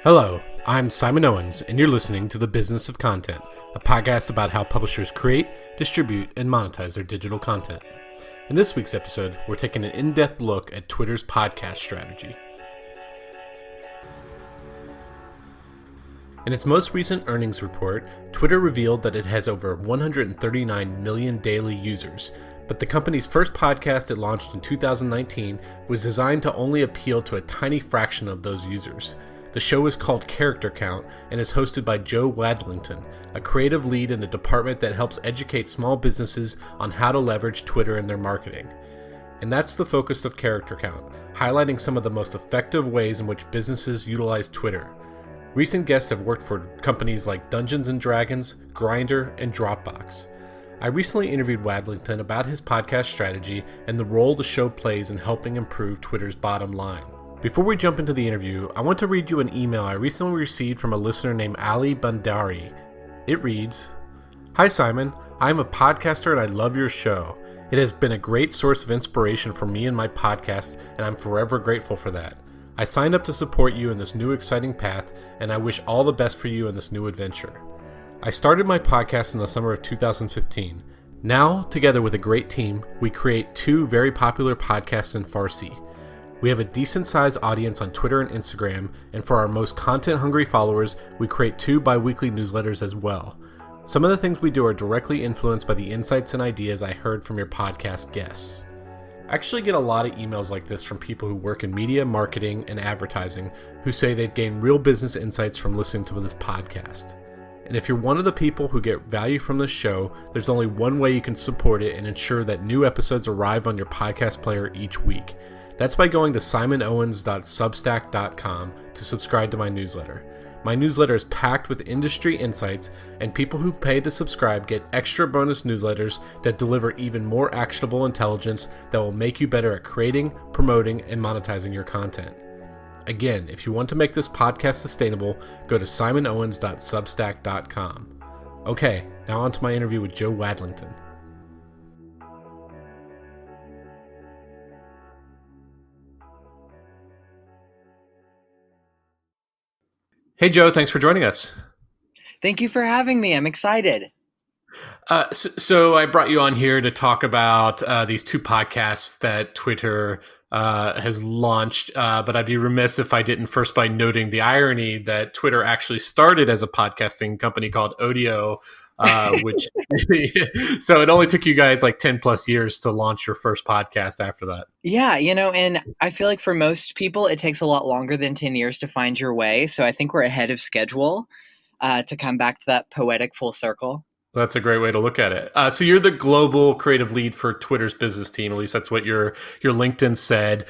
Hello, I'm Simon Owens, and you're listening to The Business of Content, a podcast about how publishers create, distribute, and monetize their digital content. In this week's episode, we're taking an in-depth look at Twitter's podcast strategy. In its most recent earnings report, Twitter revealed that it has over 139 million daily users, but the company's first podcast it launched in 2019 was designed to only appeal to a tiny fraction of those users. The show is called Character Count and is hosted by Joe Wadlington, a creative lead in the department that helps educate small businesses on how to leverage Twitter in their marketing. And that's the focus of Character Count, highlighting some of the most effective ways in which businesses utilize Twitter. Recent guests have worked for companies like Dungeons & Dragons, Grindr, and Dropbox. I recently interviewed Wadlington about his podcast strategy and the role the show plays in helping improve Twitter's bottom line. Before we jump into the interview, I want to read you an email I recently received from a listener named Ali Bandari. It reads, "Hi Simon, I'm a podcaster and I love your show. It has been a great source of inspiration for me and my podcast, and I'm forever grateful for that. I signed up to support you in this new exciting path, and I wish all the best for you in this new adventure. I started my podcast in the summer of 2015. Now, together with a great team, we create two very popular podcasts in Farsi. We have a decent-sized audience on Twitter and Instagram, and for our most content-hungry followers, we create two bi-weekly newsletters as well. Some of the things we do are directly influenced by the insights and ideas I heard from your podcast guests." I actually get a lot of emails like this from people who work in media, marketing, and advertising who say they've gained real business insights from listening to this podcast. And if you're one of the people who get value from this show, there's only one way you can support it and ensure that new episodes arrive on your podcast player each week. That's by going to simonowens.substack.com to subscribe to my newsletter. My newsletter is packed with industry insights, and people who pay to subscribe get extra bonus newsletters that deliver even more actionable intelligence that will make you better at creating, promoting, and monetizing your content. Again, if you want to make this podcast sustainable, go to simonowens.substack.com. Okay, now on to my interview with Joe Wadlington. Hey, Joe, thanks for joining us. Thank you for having me. I'm excited. So I brought you on here to talk about these two podcasts that Twitter has launched, but I'd be remiss if I didn't first by noting the irony that Twitter actually started as a podcasting company called Odeo, which so it only took you guys like 10 plus years to launch your first podcast after that. Yeah, and I feel like for most people, it takes a lot longer than 10 years to find your way. So I think we're ahead of schedule to come back to that poetic full circle. That's a great way to look at it. So you're the global creative lead for Twitter's business team. At least that's what your LinkedIn said.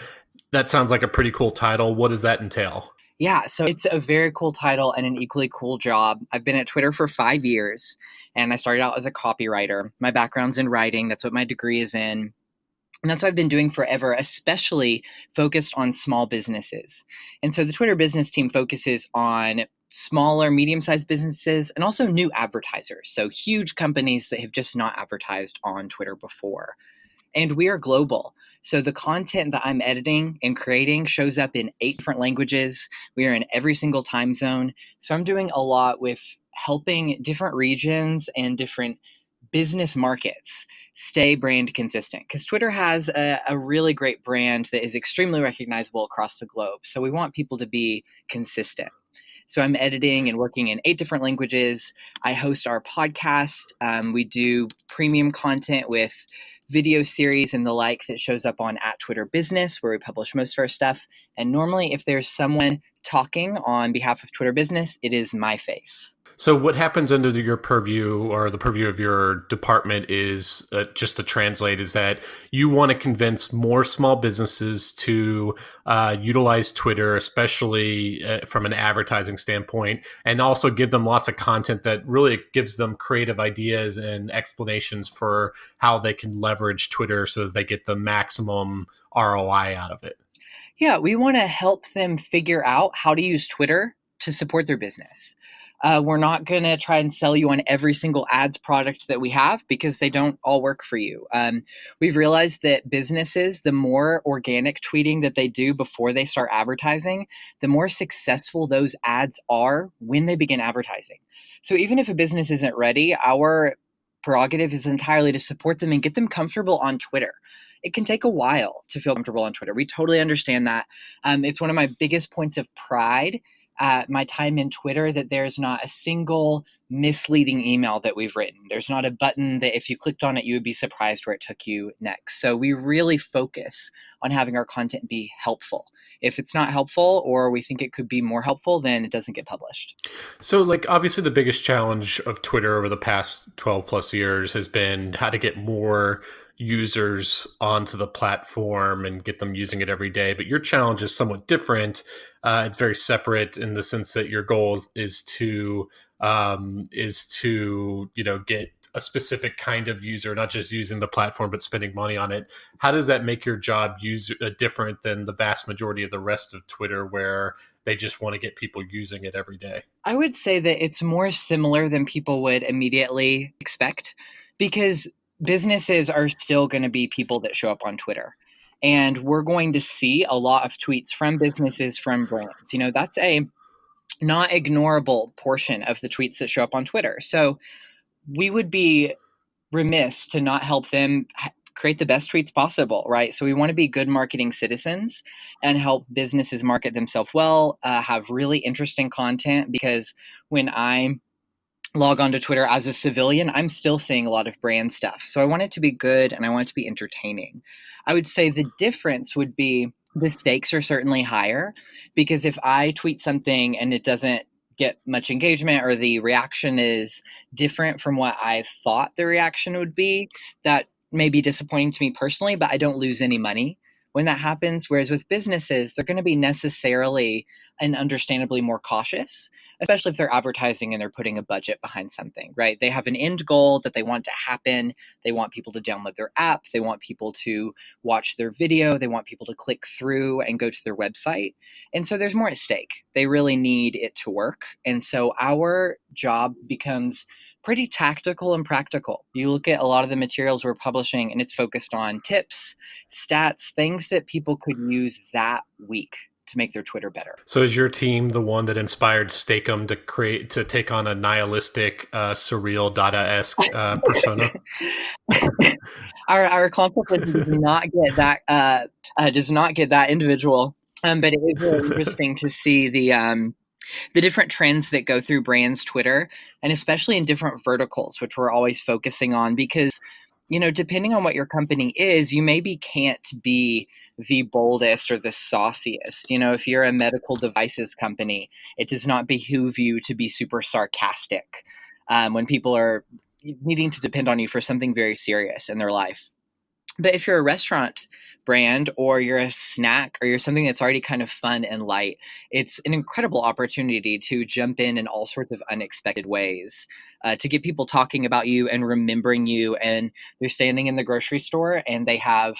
That sounds like a pretty cool title. What does that entail? Yeah, so it's a very cool title and an equally cool job. I've been at Twitter for 5 years, and I started out as a copywriter. My background's in writing. That's what my degree is in. And that's what I've been doing forever, especially focused on small businesses. And so the Twitter business team focuses on smaller, medium-sized businesses and also new advertisers. So huge companies that have just not advertised on Twitter before. And we are global. So the content that I'm editing and creating shows up in 8 different languages. We are in every single time zone. So I'm doing a lot with helping different regions and different business markets stay brand consistent, because Twitter has a really great brand that is extremely recognizable across the globe. So we want people to be consistent. So I'm editing and working in 8 different languages. I host our podcast. We do premium content with video series and the like that shows up on @TwitterBusiness, where we publish most of our stuff. And normally, if there's someone talking on behalf of Twitter Business, it is my face. So what happens under your purview or the purview of your department is, just to translate, is that you want to convince more small businesses to utilize Twitter, especially from an advertising standpoint, and also give them lots of content that really gives them creative ideas and explanations for how they can leverage Twitter so that they get the maximum ROI out of it. Yeah, we want to help them figure out how to use Twitter to support their business. We're not going to try and sell you on every single ads product that we have because they don't all work for you. We've realized that businesses, the more organic tweeting that they do before they start advertising, the more successful those ads are when they begin advertising. So even if a business isn't ready, our prerogative is entirely to support them and get them comfortable on Twitter. It can take a while to feel comfortable on Twitter. We totally understand that. It's one of my biggest points of pride at my time in Twitter that there's not a single misleading email that we've written. There's not a button that if you clicked on it, you would be surprised where it took you next. So we really focus on having our content be helpful. If it's not helpful or we think it could be more helpful, then it doesn't get published. So, like, obviously, the biggest challenge of Twitter over the past 12 plus years has been how to get more users onto the platform and get them using it every day. But your challenge is somewhat different. It's very separate in the sense that your goal is to get a specific kind of user, not just using the platform, but spending money on it. How does that make your job different than the vast majority of the rest of Twitter, where they just want to get people using it every day? I would say that it's more similar than people would immediately expect, because businesses are still going to be people that show up on Twitter. And we're going to see a lot of tweets from businesses, from brands. That's a not ignorable portion of the tweets that show up on Twitter. So we would be remiss to not help them create the best tweets possible, right? So we want to be good marketing citizens and help businesses market themselves well, have really interesting content, because when I log on to Twitter as a civilian, I'm still seeing a lot of brand stuff. So I want it to be good and I want it to be entertaining. I would say the difference would be the stakes are certainly higher, because if I tweet something and it doesn't get much engagement or the reaction is different from what I thought the reaction would be, that may be disappointing to me personally, but I don't lose any money when that happens. Whereas with businesses, they're going to be necessarily and understandably more cautious, especially if they're advertising and they're putting a budget behind something, right? They have an end goal that they want to happen. They want people to download their app. They want people to watch their video. They want people to click through and go to their website. And so there's more at stake. They really need it to work. And so our job becomes pretty tactical and practical. You look at a lot of the materials we're publishing and it's focused on tips, stats, things that people could use that week to make their Twitter better. So is your team the one that inspired Stakem to take on a nihilistic, surreal Dada-esque persona? Our concept does not get that individual, but it is really interesting to see the different trends that go through brands' Twitter, and especially in different verticals, which we're always focusing on, because, depending on what your company is, you maybe can't be the boldest or the sauciest. If you're a medical devices company, it does not behoove you to be super sarcastic when people are needing to depend on you for something very serious in their life. But if you're a restaurant brand, or you're a snack, or you're something that's already kind of fun and light, it's an incredible opportunity to jump in all sorts of unexpected ways, to get people talking about you and remembering you. And they're standing in the grocery store and they have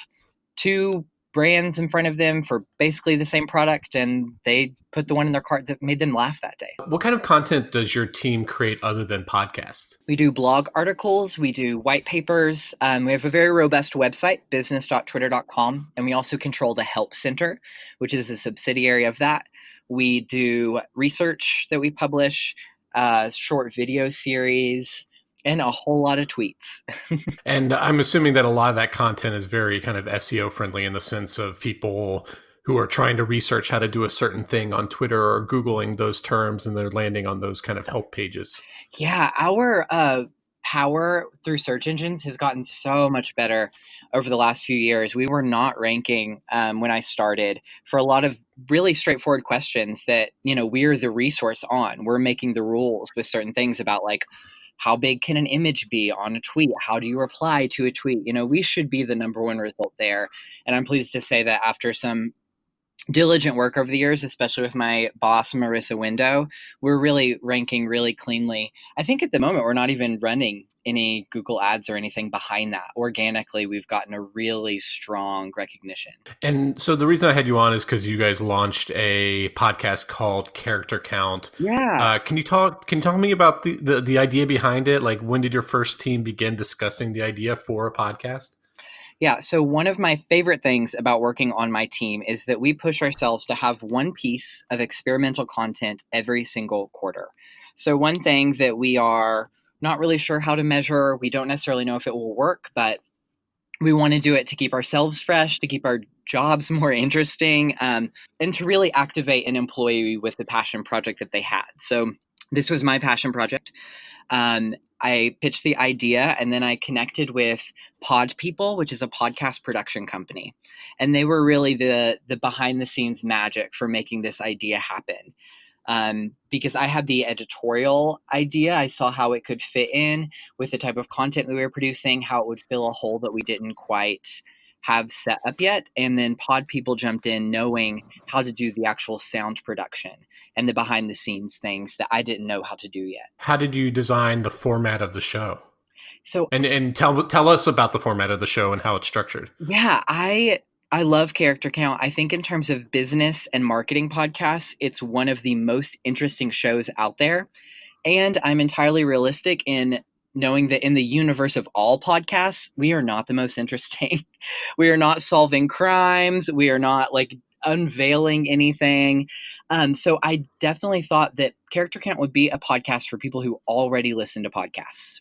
two brands in front of them for basically the same product, and they put the one in their cart that made them laugh that day. What kind of content does your team create other than podcasts? We do blog articles, we do white papers. We have a very robust website, business.twitter.com, and we also control the Help Center, which is a subsidiary of that. We do research that we publish, short video series, and a whole lot of tweets. And I'm assuming that a lot of that content is very kind of SEO friendly, in the sense of people who are trying to research how to do a certain thing on Twitter or Googling those terms, and they're landing on those kind of help pages. Yeah, our power through search engines has gotten so much better over the last few years. We were not ranking when I started for a lot of really straightforward questions that, we're the resource on. We're making the rules with certain things about, like, how big can an image be on a tweet? How do you reply to a tweet? We should be the number one result there. And I'm pleased to say that after some diligent work over the years, especially with my boss, Marissa Window, we're really ranking really cleanly. I think at the moment we're not even running any Google ads or anything behind that. Organically, we've gotten a really strong recognition. And so the reason I had you on is because you guys launched a podcast called Character Count. Yeah. Can you talk to me about the idea behind it? Like, when did your first team begin discussing the idea for a podcast? Yeah. So, one of my favorite things about working on my team is that we push ourselves to have one piece of experimental content every single quarter. So, one thing that we are not really sure how to measure, we don't necessarily know if it will work, but we want to do it to keep ourselves fresh, to keep our jobs more interesting, and to really activate an employee with the passion project that they had. So, this was my passion project. I pitched the idea, and then I connected with Pod People, which is a podcast production company. And they were really the behind the scenes magic for making this idea happen. Because I had the editorial idea. I saw how it could fit in with the type of content that we were producing, how it would fill a hole that we didn't quite have set up yet. And then Pod People jumped in knowing how to do the actual sound production and the behind the scenes things that I didn't know how to do yet. How did you design the format of the show? So And tell us about the format of the show and how it's structured. yeah, I love Character Count. I think in terms of business and marketing podcasts, it's one of the most interesting shows out there. And I'm entirely realistic in knowing that in the universe of all podcasts, we are not the most interesting. We are not solving crimes. We are not like unveiling anything. So I definitely thought that Character Count would be a podcast for people who already listen to podcasts.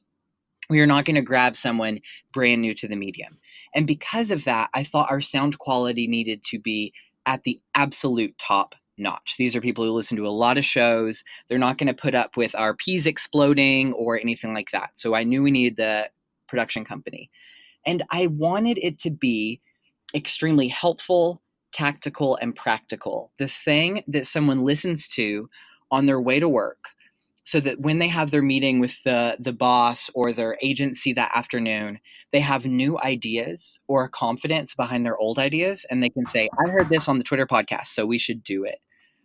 We are not going to grab someone brand new to the medium. And because of that, I thought our sound quality needed to be at the absolute top notch. These are people who listen to a lot of shows. They're not going to put up with our peas exploding or anything like that. So I knew we needed the production company. And I wanted it to be extremely helpful, tactical, and practical. The thing that someone listens to on their way to work, so that when they have their meeting with the boss or their agency that afternoon, they have new ideas or confidence behind their old ideas, and they can say, I heard this on the Twitter podcast, so we should do it.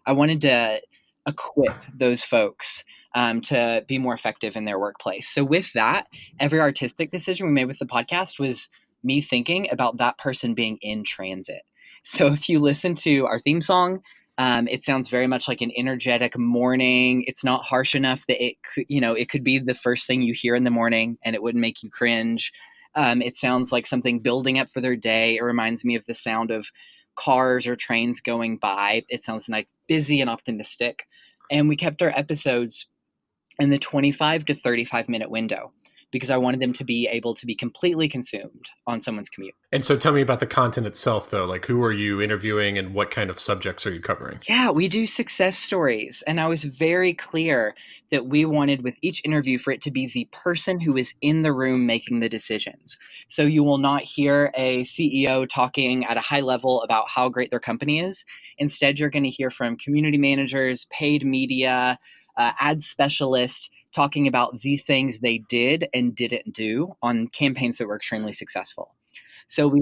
I wanted to equip those folks to be more effective in their workplace. So with that, every artistic decision we made with the podcast was me thinking about that person being in transit. So if you listen to our theme song, it sounds very much like an energetic morning. It's not harsh enough that it could be the first thing you hear in the morning and it wouldn't make you cringe. It sounds like something building up for their day. It reminds me of the sound of cars or trains going by. It sounds like busy and optimistic. And we kept our episodes in the 25 to 35 minute window because I wanted them to be able to be completely consumed on someone's commute. And so tell me about the content itself, though. Like, who are you interviewing and what kind of subjects are you covering? Yeah, we do success stories. And I was very clear that we wanted with each interview for it to be the person who is in the room making the decisions. So you will not hear a CEO talking at a high level about how great their company is. Instead, you're going to hear from community managers, paid media, ad specialists talking about the things they did and didn't do on campaigns that were extremely successful. So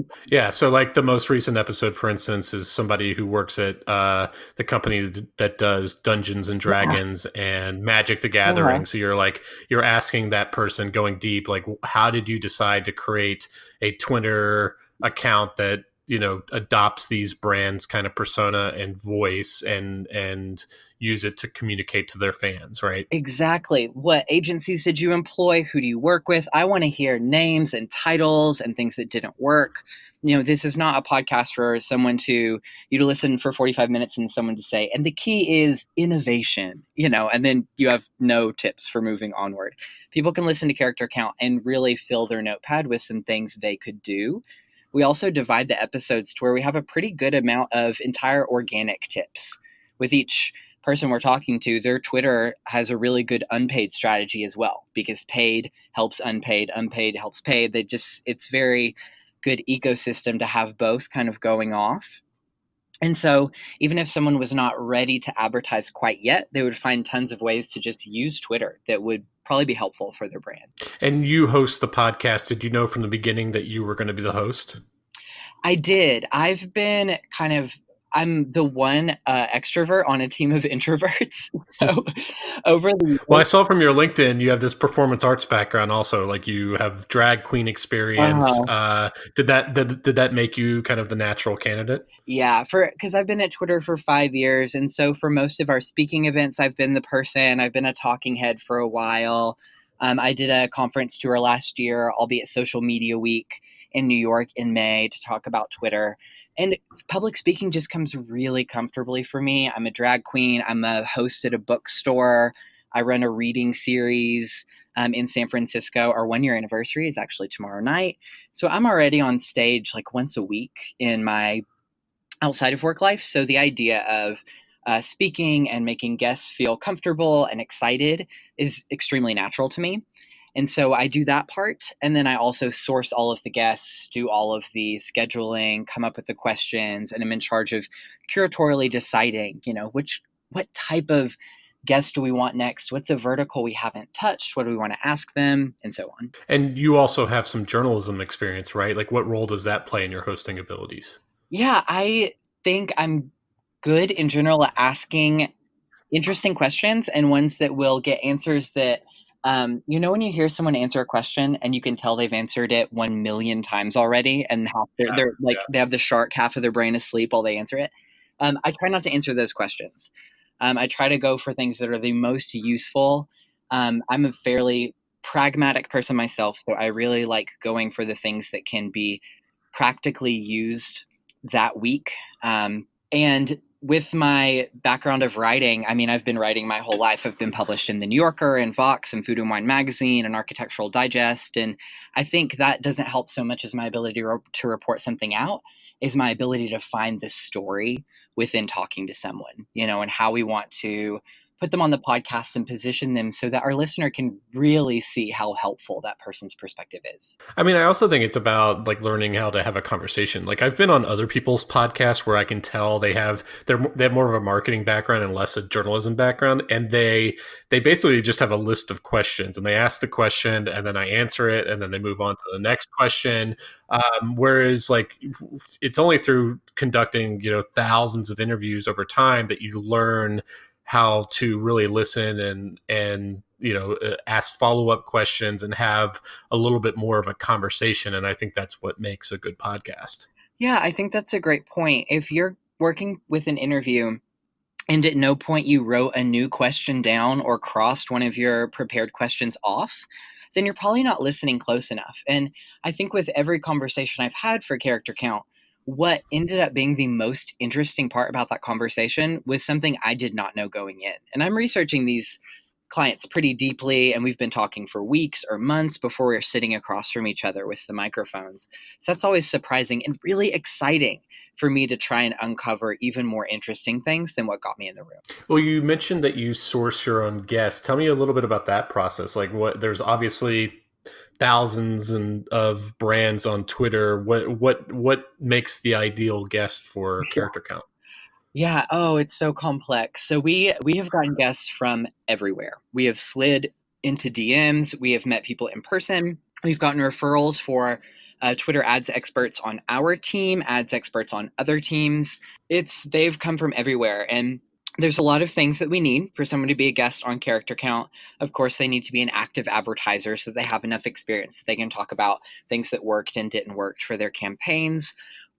so like the most recent episode, for instance, is somebody who works at the company that does Dungeons and Dragons and Magic the Gathering. Uh-huh. So you're asking that person, going deep, like, how did you decide to create a Twitter account that adopts these brands kind of persona and voice and use it to communicate to their fans, right? Exactly. What agencies did you employ? Who do you work with? I want to hear names and titles and things that didn't work. This is not a podcast for someone to listen for 45 minutes and someone to say, and the key is innovation, and then you have no tips for moving onward. People can listen to Character Count and really fill their notepad with some things they could do. We also divide the episodes to where we have a pretty good amount of entire organic tips. With each person we're talking to, their Twitter has a really good unpaid strategy as well, because paid helps unpaid, unpaid helps paid. It's very good ecosystem to have both kind of going off. And so even if someone was not ready to advertise quite yet, they would find tons of ways to just use Twitter that would probably be helpful for their brand. And you host the podcast. Did you know from the beginning that you were going to be the host? I did. I'm the one extrovert on a team of introverts. So over the Well, I saw from your LinkedIn you have this performance arts background also, like you have drag queen experience. uh, Did that make you kind of the natural candidate? yeah, for because I've been at Twitter for 5 years, and so for most of our speaking events, I've been the person. I've been a talking head for a while. I did a conference tour last year. I'll be at Social Media Week in New York in May to talk about Twitter. And public speaking just comes really comfortably for me. I'm a drag queen. I'm a host at a bookstore. I run a reading series in San Francisco. Our 1 year anniversary is actually tomorrow night. So I'm already on stage like once a week in my outside of work life. So the idea of speaking and making guests feel comfortable and excited is extremely natural to me. And so I do that part. And then I also source all of the guests, do all of the scheduling, come up with the questions, and I'm in charge of curatorially deciding, what type of guest do we want next? What's a vertical we haven't touched? What do we want to ask them? And so on. And you also have some journalism experience, right? Like, what role does that play in your hosting abilities? Yeah, I think I'm good in general at asking interesting questions and ones that will get answers that, when you hear someone answer a question and you can tell they've answered it 1 million times already, and half they're like Yeah. they have the shark half of their brain asleep while they answer it. I try not to answer those questions. I try to go for things that are the most useful. I'm a fairly pragmatic person myself, so I really like going for the things that can be practically used that week. And with my background of writing, I mean, I've been writing my whole life. I've been published in The New Yorker and Vox and Food and Wine Magazine and Architectural Digest. And I think that doesn't help so much as my ability to report something out is my ability to find the story within talking to someone, and how we want to put them on the podcast and position them so that our listener can really see how helpful that person's perspective is. I mean, I also think it's about like learning how to have a conversation. Like I've been on other people's podcasts where I can tell they have more of a marketing background and less a journalism background, and they basically just have a list of questions and they ask the question and then I answer it and then they move on to the next question. Whereas like it's only through conducting thousands of interviews over time that you learn how to really listen and ask follow-up questions and have a little bit more of a conversation. And I think that's what makes a good podcast. Yeah, I think that's a great point. If you're working with an interview and at no point you wrote a new question down or crossed one of your prepared questions off, then you're probably not listening close enough. And I think with every conversation I've had for Character Count, what ended up being the most interesting part about that conversation was something I did not know going in. And I'm researching these clients pretty deeply, and we've been talking for weeks or months before we're sitting across from each other with the microphones. So that's always surprising and really exciting for me to try and uncover even more interesting things than what got me in the room. Well, you mentioned that you source your own guests. Tell me a little bit about that process. Like there's obviously thousands of brands on Twitter. What makes the ideal guest for Character Count? Yeah. Oh, it's so complex. So we have gotten guests from everywhere. We have slid into DMs. We have met people in person. We've gotten referrals for Twitter ads experts on our team, ads experts on other teams. They've come from everywhere. And there's a lot of things that we need for someone to be a guest on Character Count. Of course, they need to be an active advertiser so that they have enough experience that they can talk about things that worked and didn't work for their campaigns.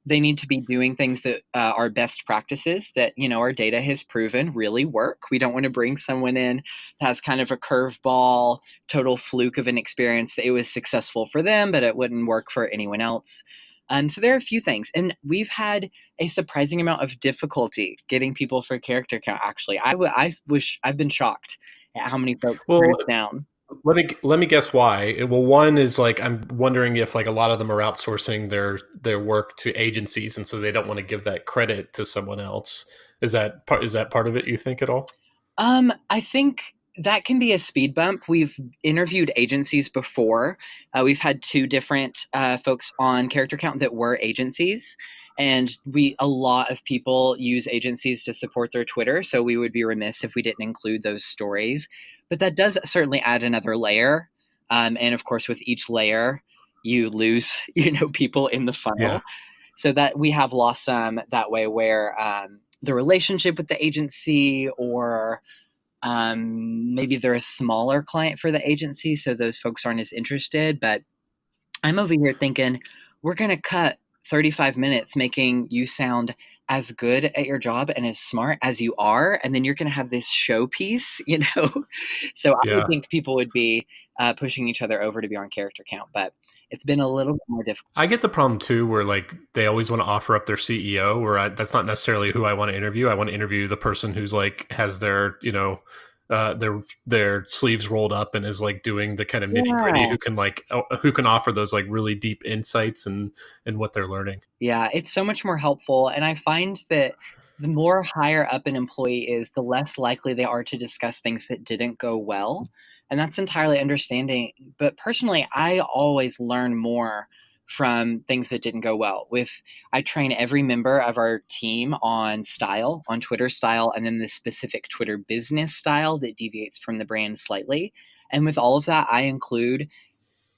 They need to be doing things that are best practices that, our data has proven really work. We don't want to bring someone in that has kind of a curveball, total fluke of an experience that it was successful for them, but it wouldn't work for anyone else. So there are a few things. And we've had a surprising amount of difficulty getting people for Character Count, actually. I've been shocked at how many folks turn it down. Let me guess why. Well, one is like I'm wondering if like a lot of them are outsourcing their work to agencies, and so they don't want to give that credit to someone else. Is that part of it? You think at all? I think that can be a speed bump. We've interviewed agencies before. We've had two different folks on Character Count that were agencies. And a lot of people use agencies to support their Twitter, so we would be remiss if we didn't include those stories. But that does certainly add another layer. And of course, with each layer, you lose, people in the funnel. Yeah. So that we have lost some that way where the relationship with the agency or maybe they're a smaller client for the agency, so those folks aren't as interested. But I'm over here thinking, we're going to cut 35 minutes making you sound as good at your job and as smart as you are. And then you're going to have this showpiece, you know? So I would Yeah. think people would be pushing each other over to be on character count, but it's been a little bit more difficult. I get the problem too, where like they always want to offer up their CEO, that's not necessarily who I want to interview. I want to interview the person who's like has their their sleeves rolled up and is like doing the kind of nitty gritty, Yeah. who can offer those like really deep insights and what they're learning. Yeah, it's so much more helpful. And I find that the more higher up an employee is, the less likely they are to discuss things that didn't go well. And that's entirely understanding. But personally, I always learn more from things that didn't go well. I train every member of our team on style, on Twitter style, and then the specific Twitter business style that deviates from the brand slightly. And with all of that, I include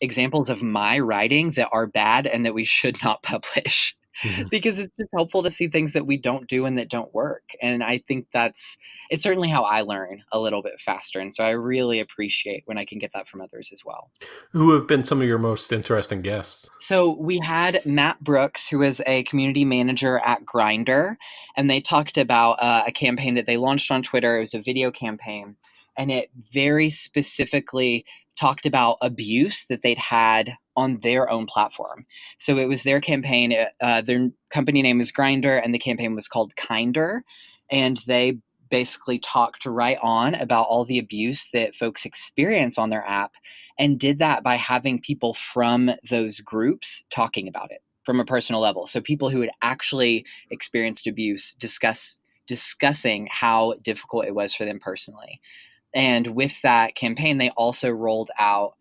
examples of my writing that are bad and that we should not publish. Mhm. Because it's just helpful to see things that we don't do and that don't work. And I think it's certainly how I learn a little bit faster. And so I really appreciate when I can get that from others as well. Who have been some of your most interesting guests? So we had Matt Brooks, who is a community manager at Grindr, and they talked about a campaign that they launched on Twitter. It was a video campaign, and it very specifically talked about abuse that they'd had on their own platform. So it was their campaign. Their company name is Grindr, and the campaign was called Kinder. And they basically talked right on about all the abuse that folks experience on their app, and did that by having people from those groups talking about it from a personal level. So people who had actually experienced abuse discussing how difficult it was for them personally. And with that campaign, they also rolled out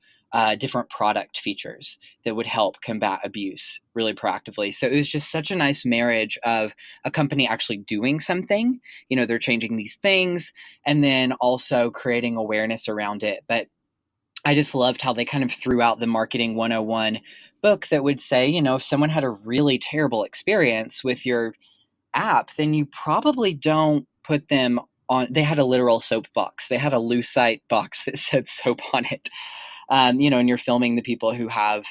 different product features that would help combat abuse really proactively. So it was just such a nice marriage of a company actually doing something, they're changing these things, and then also creating awareness around it. But I just loved how they kind of threw out the marketing 101 book that would say, if someone had a really terrible experience with your app, then you probably don't put them on. They had a literal soap box. They had a Lucite box that said soap on it. And you're filming the people who have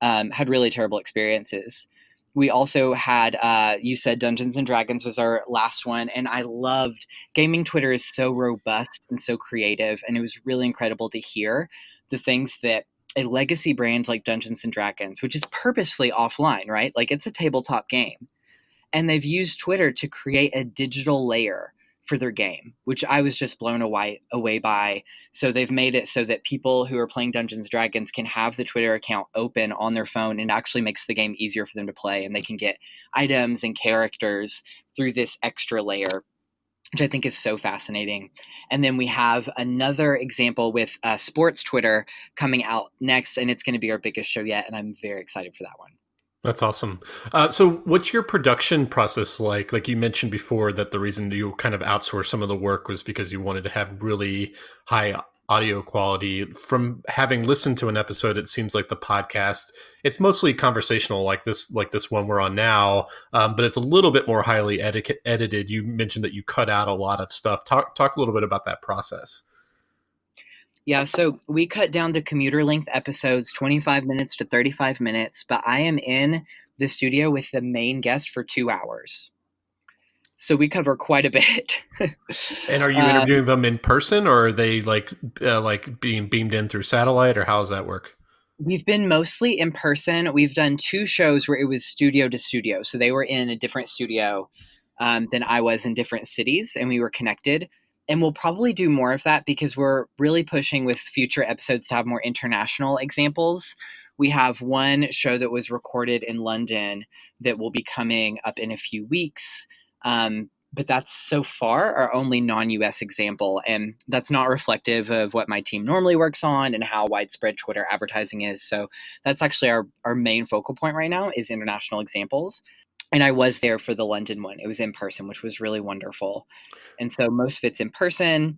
had really terrible experiences. We also had, you said Dungeons and Dragons was our last one. And I loved, gaming Twitter is so robust and so creative. And it was really incredible to hear the things that a legacy brand like Dungeons and Dragons, which is purposefully offline, right? Like it's a tabletop game. And they've used Twitter to create a digital layer for their game, which I was just blown away by. So they've made it so that people who are playing Dungeons and Dragons can have the Twitter account open on their phone, and actually makes the game easier for them to play. And they can get items and characters through this extra layer, which I think is so fascinating. And then we have another example with sports Twitter coming out next, and it's going to be our biggest show yet. And I'm very excited for that one. That's awesome. So what's your production process like? Like you mentioned before that the reason you kind of outsourced some of the work was because you wanted to have really high audio quality. From having listened to an episode, it seems like the podcast, it's mostly conversational like this one we're on now, but it's a little bit more highly edited. You mentioned that you cut out a lot of stuff. Talk a little bit about that process. Yeah, so we cut down to commuter length episodes, 25 minutes to 35 minutes, but I am in the studio with the main guest for 2 hours. So we cover quite a bit. And are you interviewing them in person, or are they like being beamed in through satellite, or how does that work? We've been mostly in person. We've done 2 shows where it was studio to studio. So they were in a different studio than I was, in different cities, and we were connected. And we'll probably do more of that because we're really pushing with future episodes to have more international examples. We have one show that was recorded in London that will be coming up in a few weeks. But that's so far our only non-US example. And that's not reflective of what my team normally works on and how widespread Twitter advertising is. So that's actually our main focal point right now, is international examples. And I was there for the London one. It was in person, which was really wonderful. And so most of it's in person.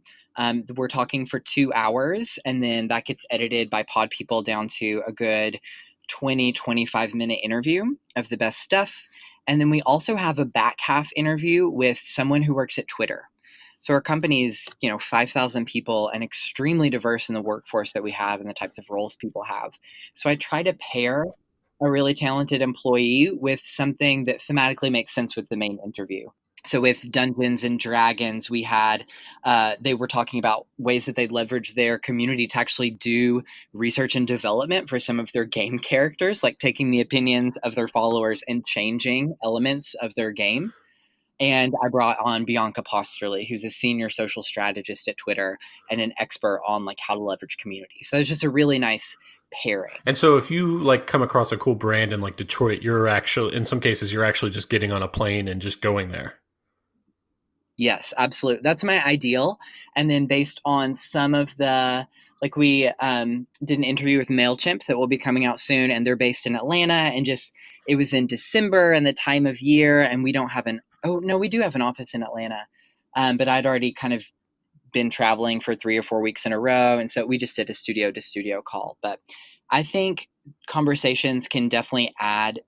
We're talking for 2 hours, and then that gets edited by pod people down to a good 20, 25-minute interview of the best stuff. And then we also have a back half interview with someone who works at Twitter. So our company is, 5,000 people and extremely diverse in the workforce that we have and the types of roles people have. So I try to pair a really talented employee with something that thematically makes sense with the main interview. So with Dungeons and Dragons, we had, they were talking about ways that they leverage their community to actually do research and development for some of their game characters, like taking the opinions of their followers and changing elements of their game. And I brought on Bianca Posterly, who's a senior social strategist at Twitter and an expert on like how to leverage community. So it's just a really nice pairing. And so if you like come across a cool brand in like Detroit, you're actually, in some cases, you're actually just getting on a plane and just going there. Yes, absolutely. That's my ideal. And then based on some of the, like we did an interview with MailChimp that will be coming out soon, and they're based in Atlanta, and just, it was in December and the time of year, and we don't have we do have an office in Atlanta. But I'd already kind of been traveling for 3 or 4 weeks in a row. And so we just did a studio to studio call. But I think conversations can definitely add,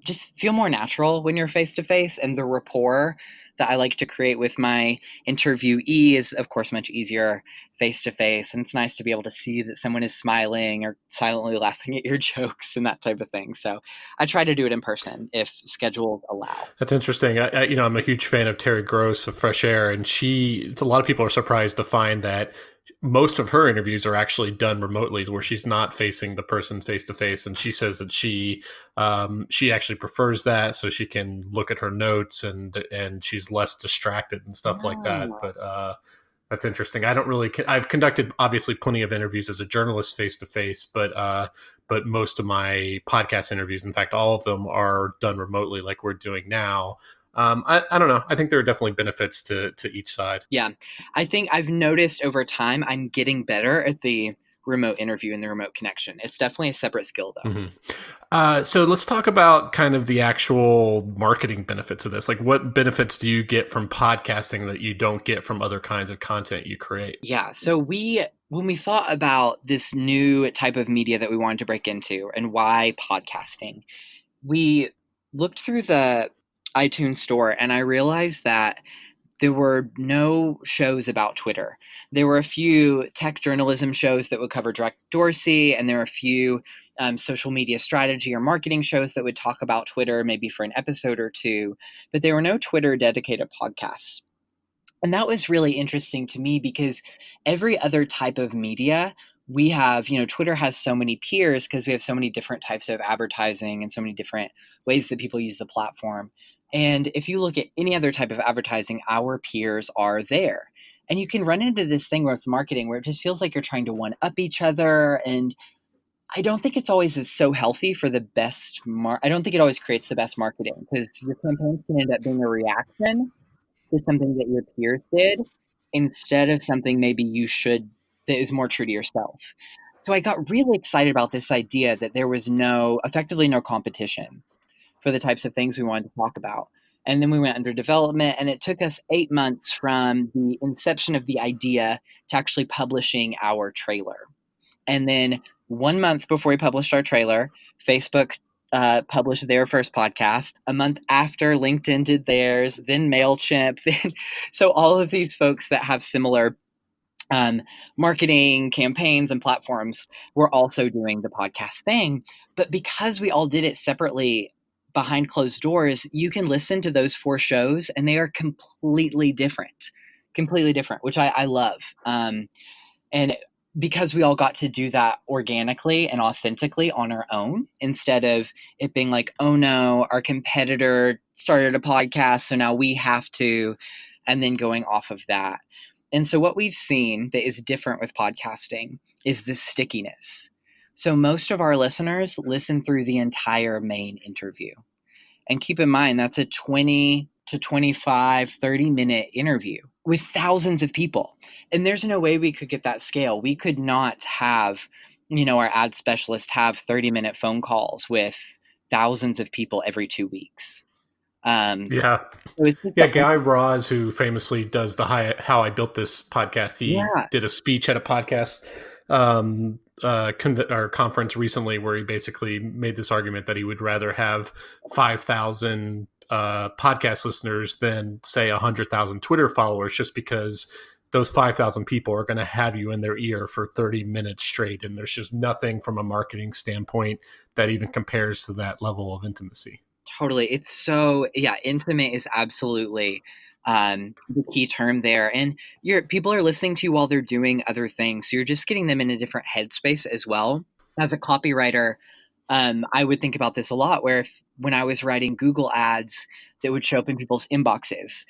just feel more natural when you're face to face, and the rapport that I like to create with my interviewee is of course much easier face to face. And it's nice to be able to see that someone is smiling or silently laughing at your jokes and that type of thing. So I try to do it in person if schedules allow. That's interesting. I'm a huge fan of Terry Gross of Fresh Air, and a lot of people are surprised to find that most of her interviews are actually done remotely, where she's not facing the person face to face. And she says that she actually prefers that, so she can look at her notes and she's less distracted and stuff like that. But that's interesting. I've conducted obviously plenty of interviews as a journalist face to face, but most of my podcast interviews, in fact, all of them, are done remotely, like we're doing now. I don't know. I think there are definitely benefits to each side. Yeah. I think I've noticed over time I'm getting better at the remote interview and the remote connection. It's definitely a separate skill though. Mm-hmm. So let's talk about kind of the actual marketing benefits of this. Like, what benefits do you get from podcasting that you don't get from other kinds of content you create? Yeah. So when we thought about this new type of media that we wanted to break into and why podcasting, we looked through the iTunes store, and I realized that there were no shows about Twitter. There were a few tech journalism shows that would cover Jack Dorsey, and there were a few social media strategy or marketing shows that would talk about Twitter, maybe for an episode or two, but there were no Twitter dedicated podcasts. And that was really interesting to me because every other type of media we have, Twitter has so many peers because we have so many different types of advertising and so many different ways that people use the platform. And if you look at any other type of advertising, our peers are there. And you can run into this thing with marketing where it just feels like you're trying to one up each other. And I don't think it's always so healthy for the best. I don't think it always creates the best marketing, because your campaign can end up being a reaction to something that your peers did instead of something maybe that is more true to yourself. So I got really excited about this idea that there was effectively no competition for the types of things we wanted to talk about. And then we went under development, and it took us 8 months from the inception of the idea to actually publishing our trailer. And then 1 month before we published our trailer, Facebook published their first podcast. A month after, LinkedIn did theirs, then MailChimp. So all of these folks that have similar marketing campaigns and platforms were also doing the podcast thing. But because we all did it separately behind closed doors, you can listen to those 4 shows and they are completely different, which I love. And because we all got to do that organically and authentically on our own, instead of it being like, oh no, our competitor started a podcast, so now we have to, and then going off of that. And so what we've seen that is different with podcasting is the stickiness. So most of our listeners listen through the entire main interview. And keep in mind, that's a 20 to 25, 30-minute interview with thousands of people. And there's no way we could get that scale. We could not have, our ad specialist have 30-minute phone calls with thousands of people every 2 weeks. Yeah. Guy Raz, who famously does the How I Built This podcast, he did a speech at a podcast conference recently where he basically made this argument that he would rather have 5,000 podcast listeners than say 100,000 Twitter followers, just because those 5,000 people are going to have you in their ear for 30 minutes straight. And there's just nothing from a marketing standpoint that even compares to that level of intimacy. Totally. It's so, yeah, intimate is absolutely the key term there. And people are listening to you while they're doing other things. So you're just getting them in a different headspace as well. As a copywriter, I would think about this a lot, where when I was writing Google ads that would show up in people's inboxes,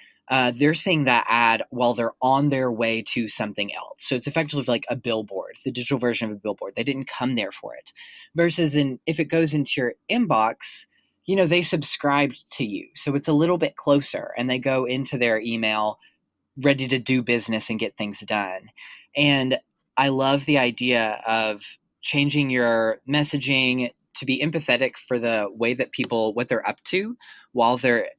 they're seeing that ad while they're on their way to something else. So it's effectively like a billboard, the digital version of a billboard. They didn't come there for it. Versus if it goes into your inbox, they subscribed to you. So it's a little bit closer, and they go into their email ready to do business and get things done. And I love the idea of changing your messaging to be empathetic for the way that what they're up to while they're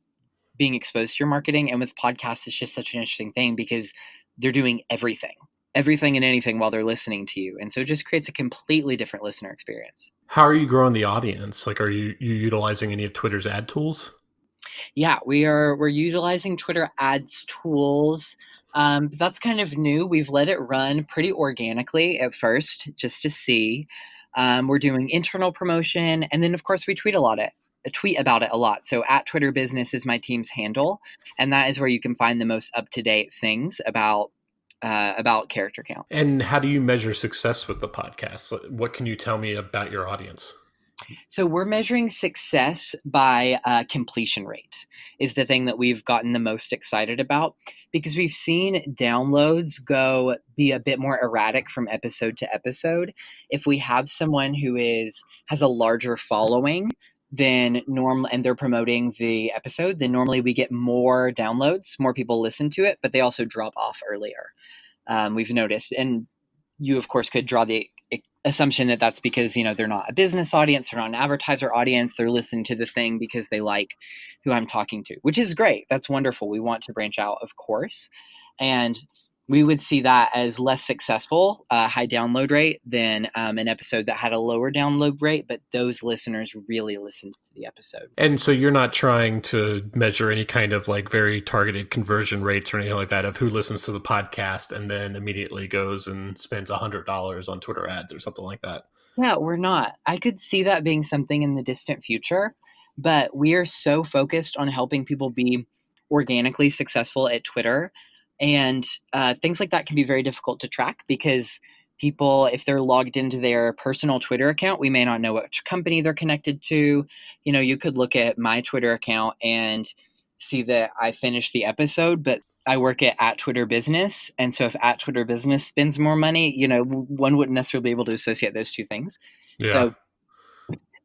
being exposed to your marketing. And with podcasts, it's just such an interesting thing because they're doing everything and anything while they're listening to you. And so it just creates a completely different listener experience. How are you growing the audience? Like, are you utilizing any of Twitter's ad tools? Yeah, we're utilizing Twitter ads tools. That's kind of new. We've let it run pretty organically at first, just to see. We're doing internal promotion, and then of course we tweet about it a lot. So at Twitter Business is my team's handle, and that is where you can find the most up-to-date things about character count. And how do you measure success with the podcast? What can you tell me about your audience? So we're measuring success by completion rate is the thing that we've gotten the most excited about, because we've seen downloads be a bit more erratic from episode to episode. If we have someone who has a larger following than normal and they're promoting the episode, then normally we get more downloads, more people listen to it, but they also drop off earlier. We've noticed, and you of course could draw the assumption that that's because, they're not a business audience, they're not an advertiser audience, they're listening to the thing because they like who I'm talking to, which is great. That's wonderful. We want to branch out, of course. And we would see that as less successful, high download rate than an episode that had a lower download rate, but those listeners really listened to the episode. And so you're not trying to measure any kind of like very targeted conversion rates or anything like that of who listens to the podcast and then immediately goes and spends $100 on Twitter ads or something like that. Yeah, we're not. I could see that being something in the distant future, but we are so focused on helping people be organically successful at Twitter. And things like that can be very difficult to track because people, if they're logged into their personal Twitter account, we may not know which company they're connected to. You could look at my Twitter account and see that I finished the episode, but I work at Twitter Business. And so if at Twitter Business spends more money, one wouldn't necessarily be able to associate those two things. Yeah. So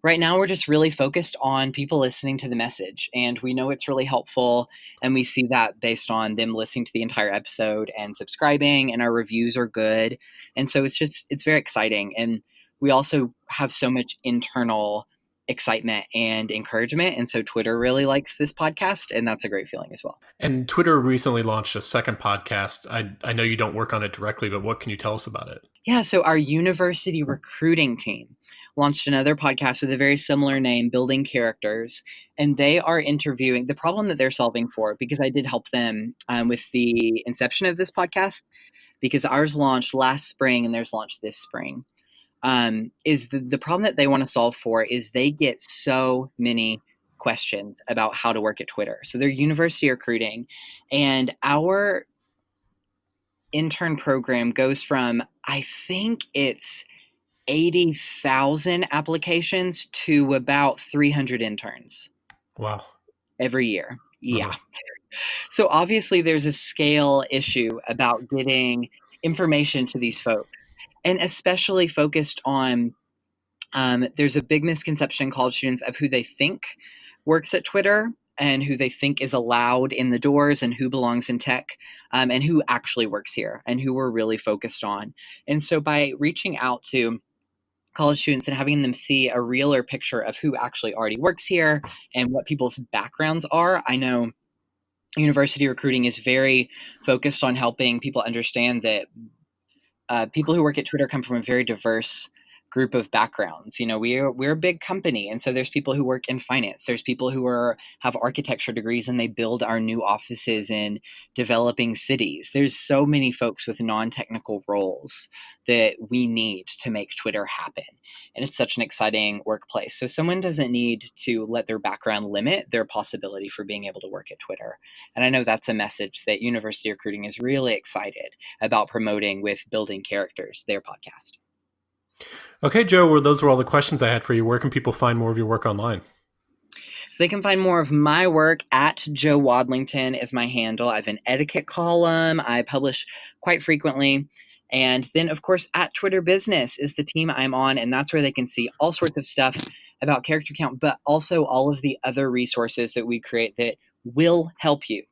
right now, we're just really focused on people listening to the message, and we know it's really helpful, and we see that based on them listening to the entire episode and subscribing, and our reviews are good. And so it's very exciting. And we also have so much internal excitement and encouragement. And so Twitter really likes this podcast, and that's a great feeling as well. And Twitter recently launched a second podcast. I know you don't work on it directly, but what can you tell us about it? Yeah, so our university recruiting team launched another podcast with a very similar name, Building Characters, and they are interviewing the problem that they're solving for, because I did help them with the inception of this podcast, because ours launched last spring and theirs launched this spring, is the problem that they want to solve for is they get so many questions about how to work at Twitter. So they're university recruiting, and our intern program goes from, I think it's 80,000 applications to about 300 interns. Wow. Every year. Yeah. So obviously there's a scale issue about getting information to these folks, and especially focused on, there's a big misconception in college students of who they think works at Twitter and who they think is allowed in the doors and who belongs in tech, and who actually works here and who we're really focused on. And so by reaching out to college students and having them see a realer picture of who actually already works here and what people's backgrounds are. I know university recruiting is very focused on helping people understand that people who work at Twitter come from a very diverse group of backgrounds. We're a big company, and so there's people who work in finance. There's people who have architecture degrees and they build our new offices in developing cities. There's so many folks with non-technical roles that we need to make Twitter happen. And it's such an exciting workplace. So someone doesn't need to let their background limit their possibility for being able to work at Twitter. And I know that's a message that University Recruiting is really excited about promoting with Building Characters, their podcast. Okay, Joe, well, those were all the questions I had for you. Where can people find more of your work online? So they can find more of my work at Joe Wadlington is my handle. I have an etiquette column. I publish quite frequently. And then, of course, at Twitter Business is the team I'm on, and that's where they can see all sorts of stuff about character count, but also all of the other resources that we create that will help you.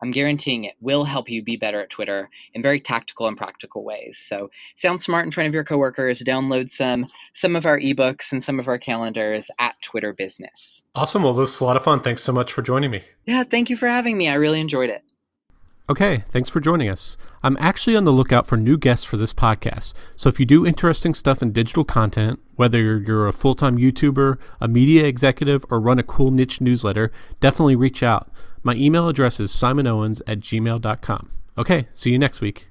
I'm guaranteeing it will help you be better at Twitter in very tactical and practical ways. So sound smart in front of your coworkers, download some of our ebooks and some of our calendars at Twitter Business. Awesome. Well, this is a lot of fun. Thanks so much for joining me. Yeah, thank you for having me. I really enjoyed it. Okay, thanks for joining us. I'm actually on the lookout for new guests for this podcast, so if you do interesting stuff in digital content, whether you're a full-time YouTuber, a media executive, or run a cool niche newsletter, definitely reach out. My email address is simonowens@gmail.com. Okay, see you next week.